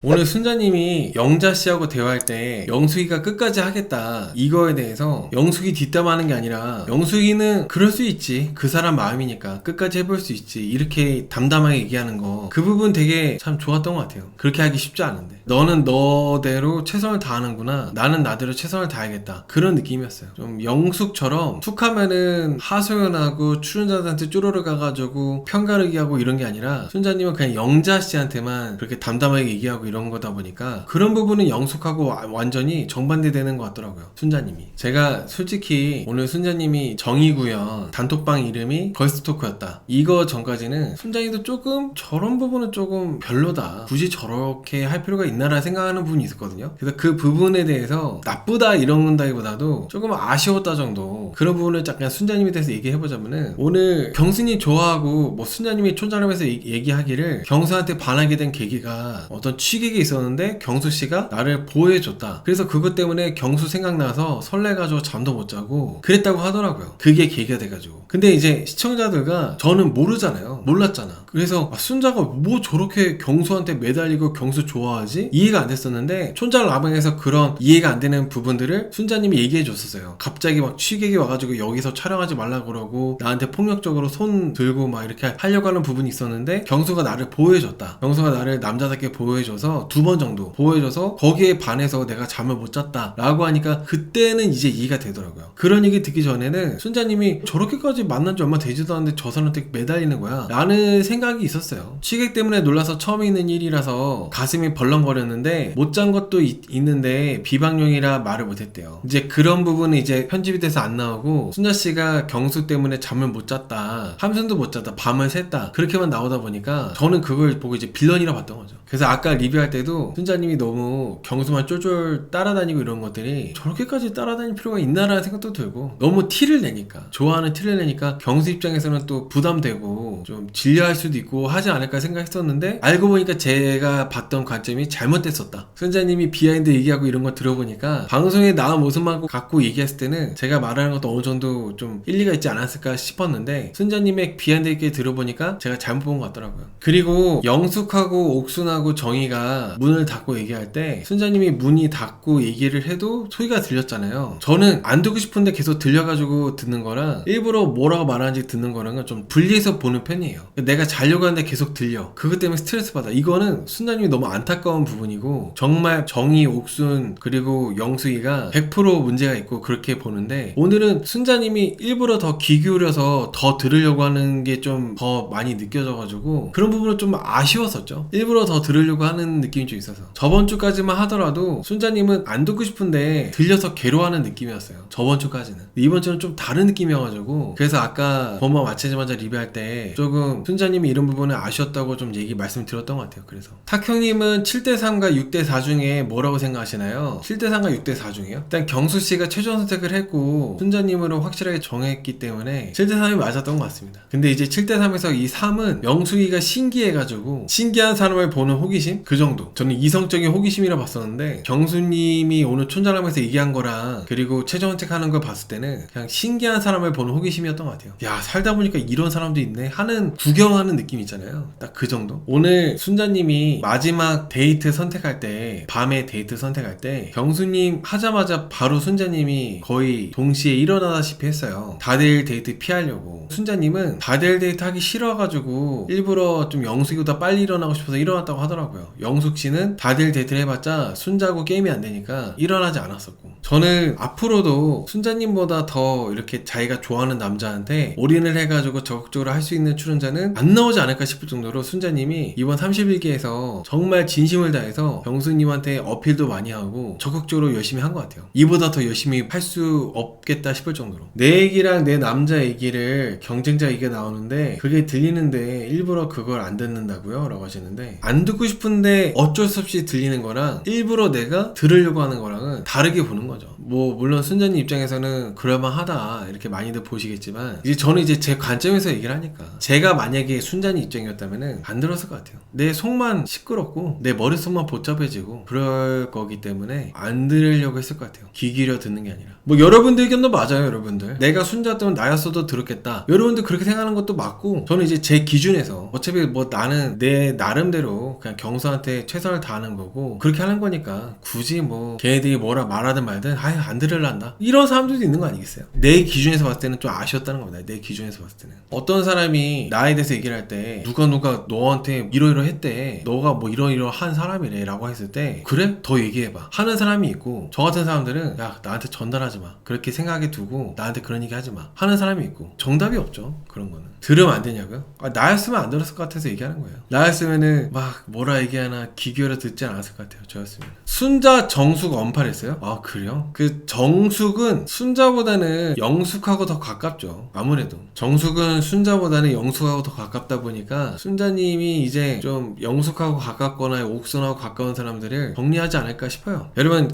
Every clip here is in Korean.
오늘 순자님이 영자씨하고 대화할 때 영숙이가 끝까지 하겠다 이거에 대해서 영숙이 뒷담화하는 게 아니라 영숙이는 그럴 수 있지, 그 사람 마음이니까 끝까지 해볼 수 있지, 이렇게 담담하게 얘기하는 거, 그 부분 되게 참 좋았던 것 같아요. 그렇게 하기 쉽지 않은데 너는 너대로 최선을 다하는구나, 나는 나대로 최선을 다하겠다, 그런 느낌이었어요. 좀 영숙처럼 툭 하면은 하소연하고 출연자들한테 쪼르르 가가지고 편가르기 하고 이런 게 아니라 순자님은 그냥 영자씨한테만 그렇게 담담하게 얘기하고 이런 거다 보니까 그런 부분은 영숙하고 완전히 정반대 되는 것 같더라고요, 순자님이. 제가 솔직히 오늘 순자님이 정의구현 단톡방 이름이 걸스토크였다, 이거 전까지는 순자님도 조금 저런 부분은 조금 별로다, 굳이 저렇게 할 필요가 있나라 생각하는 부분이 있었거든요. 그래서 그 부분에 대해서 나쁘다 이런다기보다도 조금 아쉬웠다 정도, 그런 부분을 잠깐 순자님에 대해서 얘기해보자면은, 오늘 경수님 좋아하고 뭐 순자님이 촌자람에서 얘기하기를 경수한테 반하게 된 계기가 어떤 취객이 있었는데 경수씨가 나를 보호해줬다, 그래서 그것 때문에 경수 생각나서 설레가지고 잠도 못 자고 그랬다고 하더라고요. 그게 계기가 돼가지고. 근데 이제 시청자들과 저는 모르잖아요, 몰랐잖아. 그래서 순자가 뭐 저렇게 경수한테 매달리고 경수 좋아하지? 이해가 안 됐었는데 촌자 라방에서 그런 이해가 안 되는 부분들을 순자님이 얘기해 줬었어요. 갑자기 막 취객이 와가지고 여기서 촬영하지 말라 그러고 나한테 폭력적으로 손 들고 막 이렇게 하려고 하는 부분이 있었는데 경수가 나를 보호해줬다, 경수가 나를 남자답게 보호해줘서 2번 정도 보호해줘서 거기에 반해서 내가 잠을 못 잤다 라고 하니까 그때는 이제 이해가 되더라고요. 그런 얘기 듣기 전에는 순자님이 저렇게까지 만난 지 얼마 되지도 않는데 저 사람한테 매달리는 거야 라는 생각이 있었어요. 취객 때문에 놀라서 처음 있는 일이라서 가슴이 벌렁거렸는데 못 잔 것도 있는데 비방용이라 말을 못했대요. 이제 그런 부분은 이제 편집이 돼서 안 나오고 순자씨가 경수 때문에 잠을 못 잤다, 함선도 못 잤다, 밤을 샜다, 그렇게만 나오다 보니까 저는 그걸 보고 이제 빌런이라 봤던 거죠. 그래서 아까 리뷰할 때도 순자님이 너무 경수만 쫄쫄 따라다니고 이런 것들이 저렇게까지 따라다닐 필요가 있나라는 생각도 들고, 너무 티를 내니까, 좋아하는 티를 내니까 경수 입장에서는 또 부담되고 좀 질려할 수도 있고 하지 않을까 생각했었는데, 알고 보니까 제가 봤던 관점이 잘못됐었다. 순자님이 비하인드 얘기하고 이런 거 들어보니까 방송에 나온 모습만 갖고 얘기했을 때는 제가 말하는 것도 어느 정도 좀 일리가 있지 않았을까 싶었는데, 순자님의 비하인드 얘기 들어보니까 제가 잘못 본 것 같더라고요. 그리고 영숙하고 옥순하고 정의가 문을 닫고 얘기할 때 순자님이 문이 닫고 얘기를 해도 소리가 들렸잖아요. 저는 안 듣고 싶은데 계속 들려가지고 듣는 거랑 일부러 뭐라고 말하는지 듣는 거랑은 좀 분리해서 보는 편이에요. 내가 자려고 하는데 계속 들려, 그것 때문에 스트레스 받아, 이거는 순자님이 너무 안타까운 부분이고, 정말 정의, 옥순 그리고 영숙이가 100% 문제가 있고 그렇게 보는데, 오늘은 순자님이 일부러 더 귀 기울여서 더 들으려고 하는 게 좀 더 많이 느껴져가지고 그런 부분은 좀 아쉬웠었죠. 일부러 더 들으려고 하는 느낌이 좀 있어서. 저번 주까지만 하더라도 순자님은 안 듣고 싶은데 들려서 괴로워하는 느낌이었어요, 저번 주까지는. 이번 주는 좀 다른 느낌이어가지고, 그래서 아까 본방 마치자마자 리뷰할 때 조금 순자님이 이런 부분에 아쉬웠다고 좀 말씀드렸던 것 같아요. 그래서 탁형님은 7대3과 6대4 중에 뭐라고 생각하시나요? 7대3과 6대4 중에요? 일단 경수씨가 최종 선택을 했고 순자님으로 확실하게 정했기 때문에 7대3이 맞았던 것 같습니다. 근데 이제 7대3에서 이 3은 영숙이가 신기해가지고, 신기한 사람을 보는 호기심? 그 정도. 저는 이성적인 호기심이라 봤었는데, 경수님이 오늘 촌자람에서 얘기한 거랑 그리고 최종 선택하는 걸 봤을 때는 그냥 신기한 사람을 보는 호기심이었던 것 같아요. 야, 살다 보니까 이런 사람도 있네 하는, 구경하는 느낌 있잖아요, 딱 그 정도. 오늘 순자님이 마지막 데이트 선택할 때, 밤에 데이트 선택할 때 경수님 하자마자 바로 순자님이 거의 동시에 일어나다시피 했어요. 다대일 데이트 피하려고. 순자님은 다대일 데이트 하기 싫어가지고 일부러 좀 영숙이보다 빨리 일어나고 싶어서 일어났다고 하더라고요. 영숙씨는 다대일 데이트를 해봤자 순자하고 게임이 안 되니까 일어나지 않았었고, 저는 앞으로도 순자님보다 더 이렇게 자기가 좋아하는 남자한테 올인을 해가지고 적극적으로 할 수 있는 출연자는 안 나오지 않을까 싶을 정도로 순자님이 이번 31기에서 정말 진심을 다해서 경수님한테 어필도 많이 하고 적극적으로 열심히 한 것 같아요. 이보다 더 열심히 할 수 없겠다 싶을 정도로. 내 얘기랑 내 남자 얘기를 경쟁자 얘기가 나오는데 그게 들리는데 일부러 그걸 안 듣는다고요? 라고 하시는데, 안 듣고 싶은데 어쩔 수 없이 들리는 거랑 일부러 내가 들으려고 하는 거랑은 다르게 보는 거죠. 뭐 물론 순자님 입장에서는 그럴만하다 이렇게 많이들 보시겠지만 이제 저는 이제 제 관점에서 얘기를 하니까 제가 만약에 순자님 입장이었다면은 안 들었을 것 같아요. 내 속만 시끄럽고 내 머릿속만 복잡해지고 그럴 거기 때문에 안 들으려고 했을 것 같아요. 귀 기울여 듣는 게 아니라. 뭐 여러분들 의견도 맞아요. 여러분들 내가 순자였다면 나였어도 들었겠다, 여러분들 그렇게 생각하는 것도 맞고, 저는 이제 제 기준에서 어차피 뭐 나는 내 나름대로 그냥 경수한테 최선을 다하는 거고 그렇게 하는 거니까 굳이 뭐 걔네들이 뭐라 말하든 말든 아유 안 들으란다 이런 사람들도 있는 거 아니겠어요? 내 기준에서 봤을 때는 좀 아쉬웠다는 겁니다. 내 기준에서 봤을 때는 어떤 사람이 나에 대해서 얘기를 할 때 누가 너한테 이러이러 했대, 너가 뭐 이러이러한 사람이래 라고 했을 때 그래? 더 얘기해봐 하는 사람이 있고, 저 같은 사람들은 야 나한테 전달하지 마, 그렇게 생각해 두고 나한테 그런 얘기 하지 마 하는 사람이 있고, 정답이 없죠. 그런 거는 들으면 안 되냐고요? 나였으면 안 들었을 것 같아서 얘기하는 거예요. 나였으면은 막 뭐라 얘기하나 귀 기울여 듣지 않았을 것 같아요. 저였으면. 순자 정숙 언팔했어요? 아 그래요? 그 정숙은 순자보다는 영숙하고 더 가깝죠. 아무래도 정숙은 순자보다는 영숙하고 더 가깝다 보니까 순자님이 이제 좀 영숙하고 가깝거나 옥순하고 가까운 사람들을 정리하지 않을까 싶어요. 여러분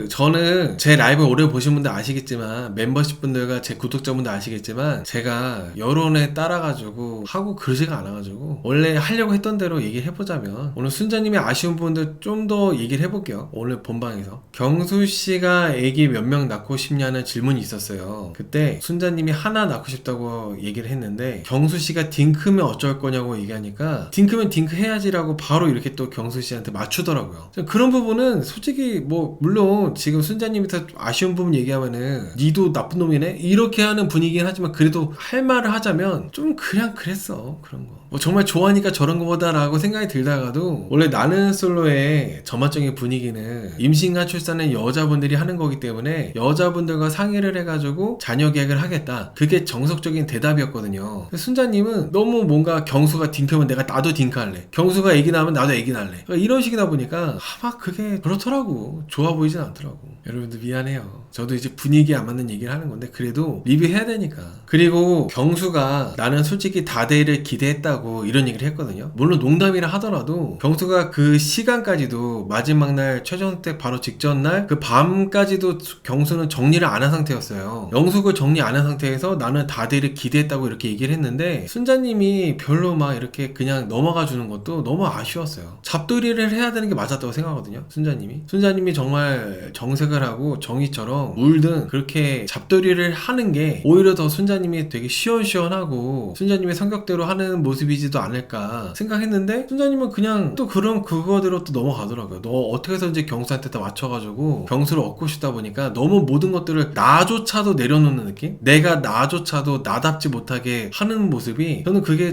저는 제 라이브 오래 보신 분들 아시겠지만, 멤버십 분들과 제 구독자분들 아시겠지만, 제가 여론에 따라가지고 하고 그러지가 않아가지고 원래 하려고 했던 대로 얘기를 해보자면, 오늘 순자님의 아쉬운 부분들 좀 더 얘기를 해볼게요. 오늘 본방에서 경수씨가 애기 몇 명 낳고 싶냐는 질문이 있었어요. 그때 순자님이 하나 낳고 싶다고 얘기를 했는데, 경수씨가 딩크면 어쩔 거냐고 얘기하니까 딩크면 딩크 해야지라고 바로 이렇게 또 경수씨한테 맞추더라고요. 그런 부분은 솔직히 뭐 물론 지금 순자님이 더 아쉬운 부분 얘기하면은 니도 나쁜 놈이네 이렇게 하는 분위기긴 하지만, 그래도 할 말을 하자면 좀 그냥 그랬어. 그런 거 뭐 정말 좋아하니까 저런 거보다 라고 생각이 들다가도, 원래 나는 솔로의 전반적인 분위기는 임신과 출산은 여자분들이 하는 거기 때문에 여자분들과 상의를 해가지고 자녀 계획을 하겠다, 그게 정석적인 대답이었거든요. 순자님은 너무 뭔가 경수가 딩크면 나도 딩크 할래, 경수가 애기 낳으면 나도 애기 낳을래, 이런 식이다 보니까 막 그게 그렇더라고. 좋아 보이진 않더라고. 여러분들 미안해요. 저도 이제 분위기에 안 맞는 얘기를 하는 건데 그래도 리뷰해야 되니까. 그리고 경수가 나는 솔직히 다대를 기대했다고 이런 얘기를 했거든요. 물론 농담이라 하더라도 경수가 그 시간까지도 마지막 날 최종택 바로 직전 날 그 밤까지도 경수는 정리를 안 한 상태였어요. 영숙을 정리 안 한 상태에서 나는 다대를 기대했다고 이렇게 얘기를 했는데, 순자님이 별로 막 이렇게 그냥 넘어가 주는 것도 너무 아쉬웠어요. 잡돌이를 해야 되는 게 맞았다고 생각하거든요. 순자님이 정말 정색을 하고 정의처럼 물든 그렇게 잡돌이를 하는 게 오히려 더 순자님이 되게 시원시원하고 순자님의 성격대로 하는 모습이지도 않을까 생각했는데, 순자님은 그냥 또 그런 그거대로 또 넘어가더라고요. 너 어떻게 해서든지 경수한테 다 맞춰가지고 경수를 얻고 싶다 보니까 너무 모든 것들을 나조차도 내려놓는 느낌? 내가 나조차도 나답지 못하게 하는 모습이,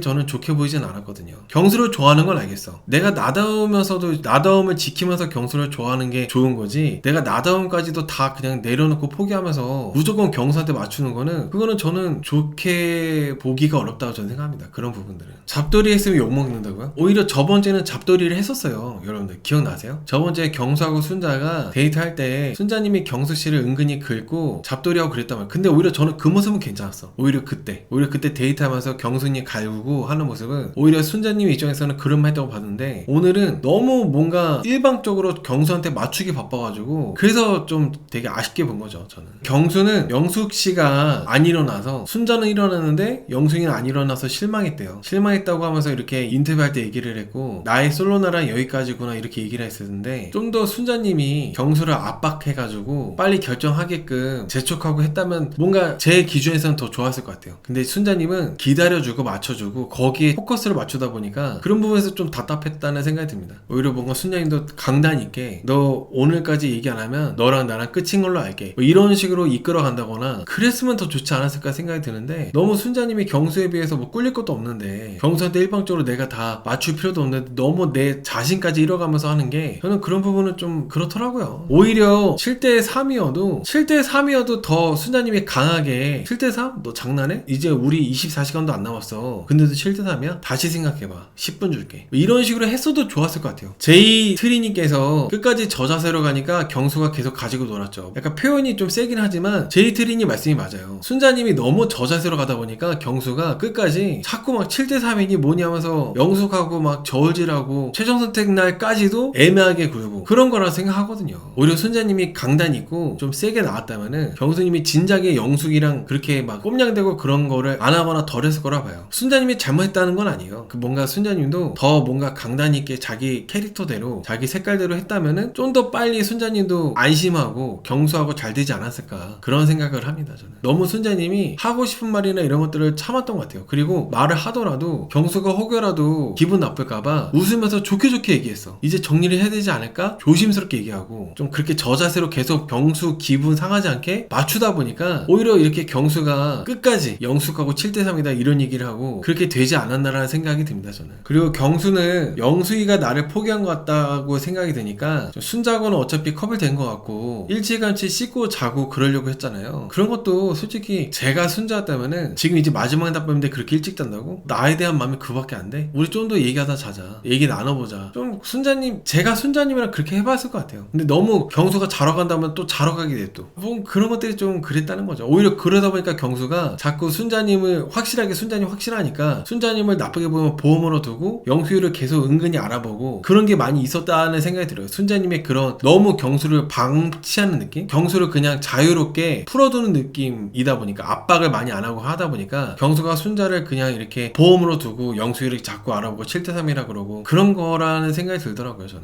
저는 좋게 보이진 않았거든요. 경수를 좋아하는 건 알겠어. 내가 나다우면서도 나다움을 지키면서 경수를 좋아하는 게 좋은 거지, 내가 나다움까지도 다 그냥 내려놓고 포기하면서 무조건 경수한테 맞추는 그거는 저는 좋게 보기가 어렵다고 저는 생각합니다. 그런 부분들은. 잡돌이 했으면 욕먹는다고요? 오히려 저번주에는 잡돌이를 했었어요. 여러분들 기억나세요? 저번주에 경수하고 순자가 데이트할 때 순자님이 경수씨를 은근히 긁고 잡돌이하고 그랬단 말이에요. 근데 오히려 저는 그 모습은 괜찮았어. 오히려 그때 데이트하면서 경수님 갈구고 하는 모습은 오히려 순자님 입장에서는 그런 말 했다고 봤는데, 오늘은 너무 뭔가 일방적으로 경수한테 맞추기 바빠가지고 그래서 좀 되게 아쉽게 본 거죠. 저는 경수는 영숙씨가 안 일어나서, 순자는 일어났는데 영숙이는 안 일어나서 실망했대요. 실망했다고 하면서 이렇게 인터뷰할 때 얘기를 했고, 나의 솔로나란 여기까지구나 이렇게 얘기를 했었는데, 좀 더 순자님이 경수를 압박해가지고 빨리 결정하게끔 재촉하고 했다면 뭔가 제 기준에서는 더 좋았을 것 같아요. 근데 순자님은 기다려주고 맞춰주고 거기에 포커스를 맞추다 보니까 그런 부분에서 좀 답답했다는 생각이 듭니다. 오히려 뭔가 순자님도 강단 있게 너 오늘까지 얘기 안 하면 너랑 나랑 끝인 걸로 알게, 뭐 이런 식으로 이끌어 간다거나 그랬으면 더 좋지 않았을까 생각이 드는데, 너무 순자님이 경수에 비해서 뭐 꿀릴 것도 없는데 경수한테 일방적으로 내가 다 맞출 필요도 없는데 너무 내 자신까지 잃어가면서 하는 게, 저는 그런 부분은 좀 그렇더라고요. 오히려 7대3이어도 더 순자님이 강하게 7대3? 너 장난해? 이제 우리 24시간도 안 남았어. 근데도 7대3이야? 다시 생각해봐. 10분 줄게. 이런 식으로 했어도 좋았을 것 같아요. 제이 트리님께서 끝까지 저 자세로 가니까 경수가 계속 가지고 놀았죠. 약간 표현이 좀 세긴 하지만 제이 트리님 말씀이 맞아요. 순자님이 너무 저 자세로 가다 보니까 경수가 끝까지 자꾸 막 7대3이니 뭐니 하면서 영숙하고 막 저울질하고 최종 선택 날까지도 애매하게 굴고 그런 거라 생각하거든요. 오히려 순자님이 강단 있고 좀 세게 나왔다면은 경수님이 진작에 영숙이랑 그렇게 막 꼼냥대고 그런 거를 안 하거나 덜 했을 거라 봐요. 순자님이 잘못했다는 건 아니에요. 그 뭔가 순자님도 더 뭔가 강단 있게 자기 캐릭터대로 자기 색깔대로 했다면은 좀 더 빨리 순자님도 안심하고 경수하고 잘 되지 않았을까 그런 생각을 합니다. 저는 너무 순자님이 하고 싶은 말이나 이런 것들을 참았던 것 같아요. 그리고 말을 하더라도 경수가 혹여라도 기분 나쁠까봐 웃으면서 좋게 얘기했어. 이제 정리를 해야 되지 않을까? 조심스럽게 얘기하고 좀 그렇게 저자세로 계속 경수 기분 상하지 않게 맞추다 보니까 오히려 이렇게 경수가 끝까지 영숙하고 7대3이다 이런 얘기를 하고 그렇게 되지 않았나라는 생각이 듭니다. 저는. 그리고 경수는 영숙이가 나를 포기한 것 같다고 생각이 드니까 순자하고는 어차피 커플 된 것 같고 일찌감치 씻고 자고 그러려고 했잖아요. 그런 것도 솔직히 제가 순자였다면은 지금 이제 마지막 답변인데 그렇게 일찍 잔다고? 나에 대한 마음이 그밖에 안 돼? 우리 좀 더 얘기하다 자자. 얘기 나눠보자. 좀 순자님, 제가 순자님이랑 그렇게 해봤을 것 같아요. 근데 너무 경수가 자러 간다면 또 자러 가게 돼 또. 뭐 그런 것들이 좀 그랬다는 거죠. 오히려 그러다 보니까 경수가 자꾸 순자님을 확실하게 순자님 확실하니까 순자님을 나쁘게 보면 보험으로 두고 영수를 계속 은근히 알아보고 그런 게 많이 있었다는 생각이 들어요. 순자님의 그런 너무 경수를 방치하는 느낌? 경수를 그냥 자유롭게 풀어두는 느낌이다 보니까 압박을 많이 안 하고 하다 보니까 경수가 순자를 그냥 이렇게 보험으로 두고 영수를 자꾸 알아보고 7대3이라 그러고 그런 거라는 생각이 들더라고요. 저는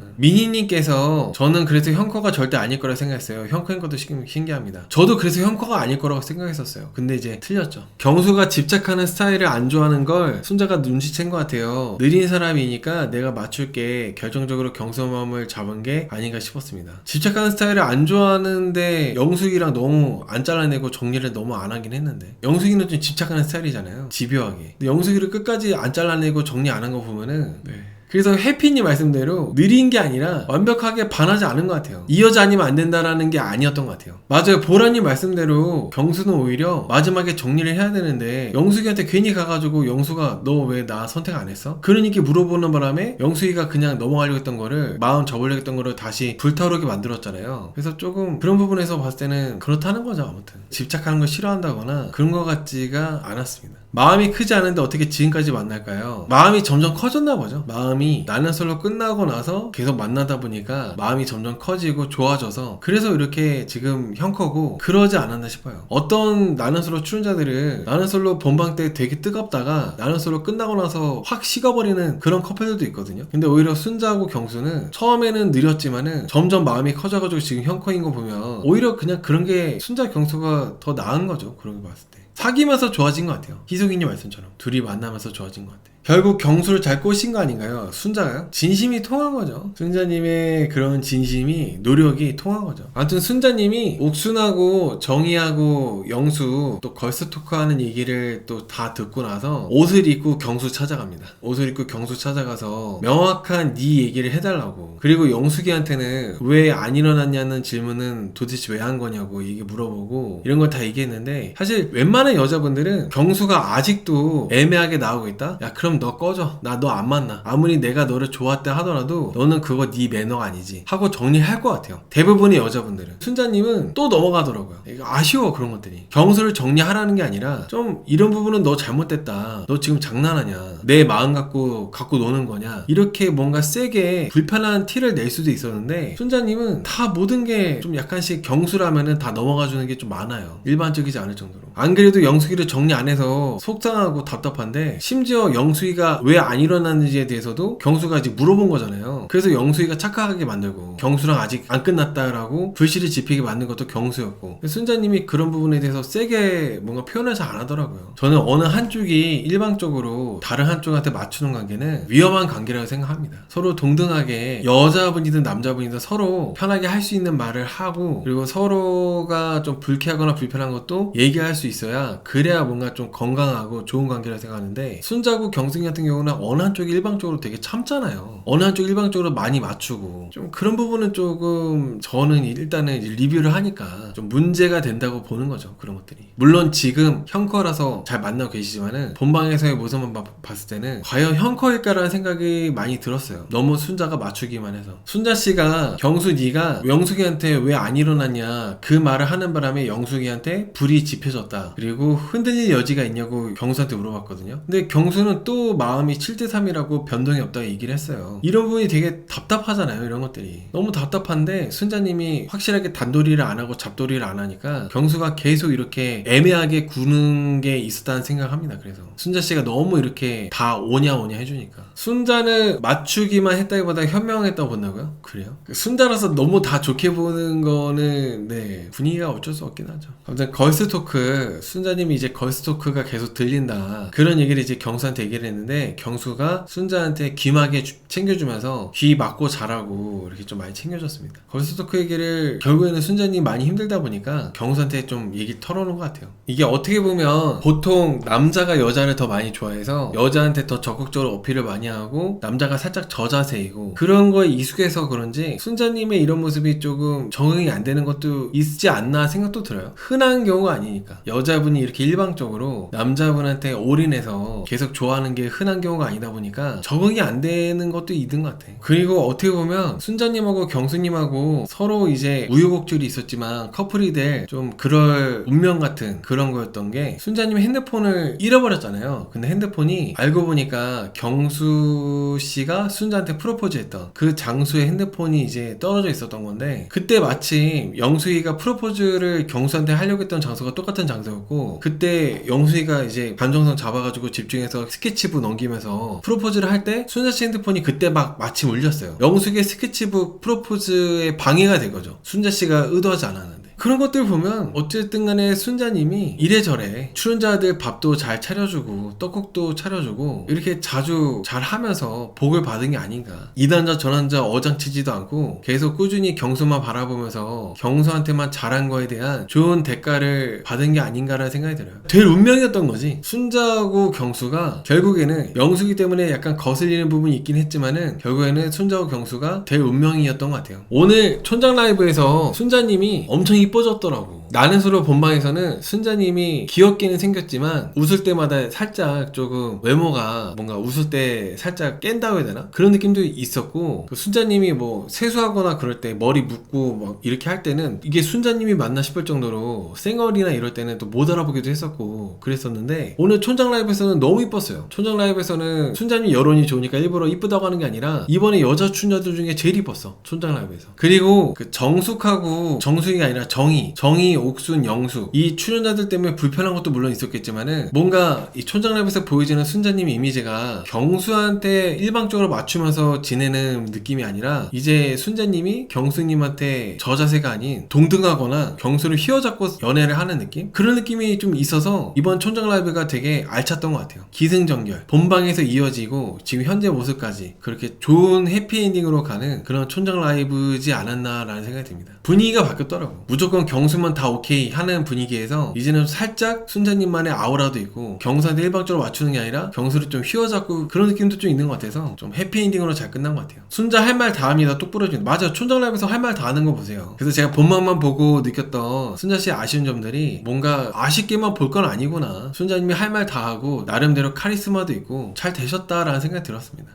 미니님께서 저는 그래서 형커가 절대 아닐 거라 생각했어요. 형커인 것도 신기합니다. 저도 그래서 형커가 아닐 거라고 생각했었어요. 근데 이제 틀렸죠. 경수가 집착하는 스타일을 안 좋아하는 걸 순자가 눈치챈 것 같아요. 느린 사람이니까 내가 맞출게 결정적으로 경수 마음을 잡은 게 아닌가 싶었습니다. 집착하는 스타일을 안 좋아하는데 영숙이랑 너무 안 잘라내고 정리를 너무 안 하긴 했는데 영숙이는 좀 집착하는 스타일이잖아요. 집요하게. 근데 영숙이를 끝까지 안 잘라내고 정리 안 한 거 보면은 그래서 해피님 말씀대로 느린 게 아니라 완벽하게 반하지 않은 것 같아요. 이 여자 아니면 안 된다라는 게 아니었던 것 같아요. 맞아요. 보라님 말씀대로 경수는 오히려 마지막에 정리를 해야 되는데 영숙이한테 괜히 가가지고 영수가 너 왜 나 선택 안 했어? 그러니까 물어보는 바람에 영숙이가 그냥 넘어가려고 했던 거를 마음 접으려고 했던 거를 다시 불타오르게 만들었잖아요. 그래서 조금 그런 부분에서 봤을 때는 그렇다는 거죠. 아무튼 집착하는 걸 싫어한다거나 그런 것 같지가 않았습니다. 마음이 크지 않은데 어떻게 지금까지 만날까요? 마음이 점점 커졌나 보죠. 마음이 나는 솔로 끝나고 나서 계속 만나다 보니까 마음이 점점 커지고 좋아져서 그래서 이렇게 지금 형커고 그러지 않았나 싶어요. 어떤 나는 솔로 출연자들은 나는 솔로 본방 때 되게 뜨겁다가 나는 솔로 끝나고 나서 확 식어버리는 그런 커플들도 있거든요. 근데 오히려 순자하고 경수는 처음에는 느렸지만은 점점 마음이 커져가지고 지금 형커인 거 보면 오히려 그냥 그런 게 순자 경수가 더 나은 거죠. 그런 거 봤을 때. 사귀면서 좋아진 것 같아요. 희숙이님 말씀처럼 둘이 만나면서 좋아진 것 같아요. 결국 경수를 잘 꼬신 거 아닌가요? 순자가요? 진심이 통한 거죠. 순자님의 그런 진심이 노력이 통한 거죠. 아무튼 순자님이 옥순하고 정희하고 영수 또 걸스 토크하는 얘기를 또 다 듣고 나서 옷을 입고 경수 찾아갑니다. 옷을 입고 경수 찾아가서 명확한 네 얘기를 해달라고. 그리고 영숙이한테는 왜 안 일어났냐는 질문은 도대체 왜 한 거냐고 얘기 물어보고 이런 걸 다 얘기했는데 사실 웬만한 여자분들은 경수가 아직도 애매하게 나오고 있다? 야 그럼 너 꺼져. 나 너 안 만나. 아무리 내가 너를 좋았다 하더라도 너는 그거 네 매너가 아니지 하고 정리할 것 같아요. 대부분의 여자분들은. 순자님은 또 넘어가더라고요. 이거 아쉬워. 그런 것들이 경수를 정리하라는 게 아니라 좀 이런 부분은 너 잘못됐다. 너 지금 장난하냐. 내 마음 갖고 노는 거냐. 이렇게 뭔가 세게 불편한 티를 낼 수도 있었는데 순자님은 다 모든 게 좀 약간씩 경수라면은 다 넘어가주는 게 좀 많아요. 일반적이지 않을 정도로. 안 그래도 영숙이를 정리 안 해서 속상하고 답답한데 심지어 영숙이가 왜 안 일어났는지에 대해서도 경수가 이제 물어본 거잖아요. 그래서 영숙이가 착각하게 만들고 경수랑 아직 안 끝났다라고 불씨를 지피게 만든 것도 경수였고 순자님이 그런 부분에 대해서 세게 뭔가 표현을 잘 안 하더라고요. 저는 어느 한쪽이 일방적으로 다른 한쪽한테 맞추는 관계는 위험한 관계라고 생각합니다. 서로 동등하게 여자분이든 남자분이든 서로 편하게 할 수 있는 말을 하고 그리고 서로가 좀 불쾌하거나 불편한 것도 얘기할 수 있어야 그래야 뭔가 좀 건강하고 좋은 관계라고 생각하는데 순자고 경승이 같은 경우는 어느 한쪽이 일방적으로 되게 참잖아요. 어느 한쪽 일방적으로 많이 맞추고 좀 그런 부분은 조금 저는 일단은 리뷰를 하니까 좀 문제가 된다고 보는 거죠. 그런 것들이. 물론 지금 형커라서 잘 만나고 계시지만은 본방에서의 모습만 봤을 때는 과연 형커일까라는 생각이 많이 들었어요. 너무 순자가 맞추기만 해서. 순자씨가 경수 네가 영숙이한테 왜 안 일어났냐 그 말을 하는 바람에 영숙이한테 불이 지펴졌다. 그리고 흔들릴 여지가 있냐고 경수한테 물어봤거든요. 근데 경수는 또 순자도 마음이 7대3이라고 변동이 없다고 얘기를 했어요. 이런 부분이 되게 답답하잖아요. 이런 것들이 너무 답답한데 순자님이 확실하게 단도리를 안 하고 잡도리를 안 하니까 경수가 계속 이렇게 애매하게 구는 게 있었다는 생각을 합니다. 그래서 순자씨가 너무 이렇게 다 오냐 해주니까 순자는 맞추기만 했다기보다 현명했다고 본다고요? 그래요? 순자라서 너무 다 좋게 보는 거는 네 분위기가 어쩔 수 없긴 하죠. 아무튼 걸스토크 순자님이 이제 걸스토크가 계속 들린다 그런 얘기를 이제 경수한테 얘기를 했는데 경수가 순자한테 귀마개 챙겨주면서 귀 막고 자라고 이렇게 좀 많이 챙겨줬습니다. 걸스토크 얘기를 결국에는 순자님 많이 힘들다 보니까 경수한테 좀 얘기 털어놓은 것 같아요. 이게 어떻게 보면 보통 남자가 여자를 더 많이 좋아해서 여자한테 더 적극적으로 어필을 많이 하고 남자가 살짝 저자세이고 그런 거에 익숙해서 그런지 순자님의 이런 모습이 조금 적응이 안 되는 것도 있지 않나 생각도 들어요. 흔한 경우가 아니니까 여자분이 이렇게 일방적으로 남자분한테 올인해서 계속 좋아하는 게 흔한 경우가 아니다 보니까 적응이 안 되는 것도 있는 것 같아. 그리고 어떻게 보면 순자님하고 경수님하고 서로 이제 우여곡절이 있었지만 커플이 될 좀 그럴 운명 같은 그런 거였던 게 순자님이 핸드폰을 잃어버렸잖아요. 근데 핸드폰이 알고 보니까 경수 씨가 순자한테 프로포즈 했던 그 장소에 핸드폰이 이제 떨어져 있었던 건데 그때 마침 영수이가 프로포즈를 경수한테 하려고 했던 장소가 똑같은 장소였고 그때 영수이가 이제 감정선 잡아가지고 집중해서 스케치북 넘기면서 프로포즈를 할 때 순자씨 핸드폰이 그때 막 마침 울렸어요. 영수이의 스케치북 프로포즈에 방해가 된 거죠. 순자씨가 의도하지 않았는데 그런 것들 보면 어쨌든 간에 순자님이 이래저래 출연자들 밥도 잘 차려주고 떡국도 차려주고 이렇게 자주 잘 하면서 복을 받은 게 아닌가. 이단자 저단자 어장치지도 않고 계속 꾸준히 경수만 바라보면서 경수한테만 잘한 거에 대한 좋은 대가를 받은 게 아닌가라는 생각이 들어요. 될 운명이었던 거지. 순자하고 경수가 결국에는 영수기 때문에 약간 거슬리는 부분이 있긴 했지만은 결국에는 순자하고 경수가 될 운명이었던 것 같아요. 오늘 촌장 라이브에서 순자님이 엄청 이뻐졌더라고. 나는 서로 본방에서는 순자님이 귀엽게는 생겼지만 웃을 때마다 살짝 조금 외모가 뭔가 웃을 때 살짝 깬다고 해야 되나? 그런 느낌도 있었고 그 순자님이 뭐 세수하거나 그럴 때 머리 묶고 막 이렇게 할 때는 이게 순자님이 맞나 싶을 정도로 쌩얼이나 이럴 때는 또 못 알아보기도 했었고 그랬었는데 오늘 촌장 라이브에서는 너무 이뻤어요. 촌장 라이브에서는 순자님이 여론이 좋으니까 일부러 이쁘다고 하는 게 아니라 이번에 여자 출연자들 중에 제일 이뻤어. 촌장 라이브에서. 그리고 그 정숙하고 정숙이가 아니라 정희, 옥순, 영수 이 출연자들 때문에 불편한 것도 물론 있었겠지만은 뭔가 이 촌장 라이브에서 보여지는 순자님 이미지가 경수한테 일방적으로 맞추면서 지내는 느낌이 아니라 이제 순자님이 경수님한테 저자세가 아닌 동등하거나 경수를 휘어잡고 연애를 하는 느낌? 그런 느낌이 좀 있어서 이번 촌장 라이브가 되게 알찼던 것 같아요. 기승전결 본방에서 이어지고 지금 현재 모습까지 그렇게 좋은 해피엔딩으로 가는 그런 촌장 라이브지 않았나라는 생각이 듭니다. 분위기가 바뀌었더라고. 무조건 경수만 다 오케이 하는 분위기에서 이제는 살짝 순자님만의 아우라도 있고 경수한테 일방적으로 맞추는 게 아니라 경수를 좀 휘어잡고 그런 느낌도 좀 있는 것 같아서 좀 해피엔딩으로 잘 끝난 것 같아요. 순자 할 말 다 합니다. 똑 부러지는. 맞아. 촌장 라이브에서 할 말 다 하는 거 보세요. 그래서 제가 본방만 보고 느꼈던 순자씨의 아쉬운 점들이 뭔가 아쉽게만 볼 건 아니구나. 순자님이 할 말 다 하고 나름대로 카리스마도 있고 잘 되셨다라는 생각이 들었습니다.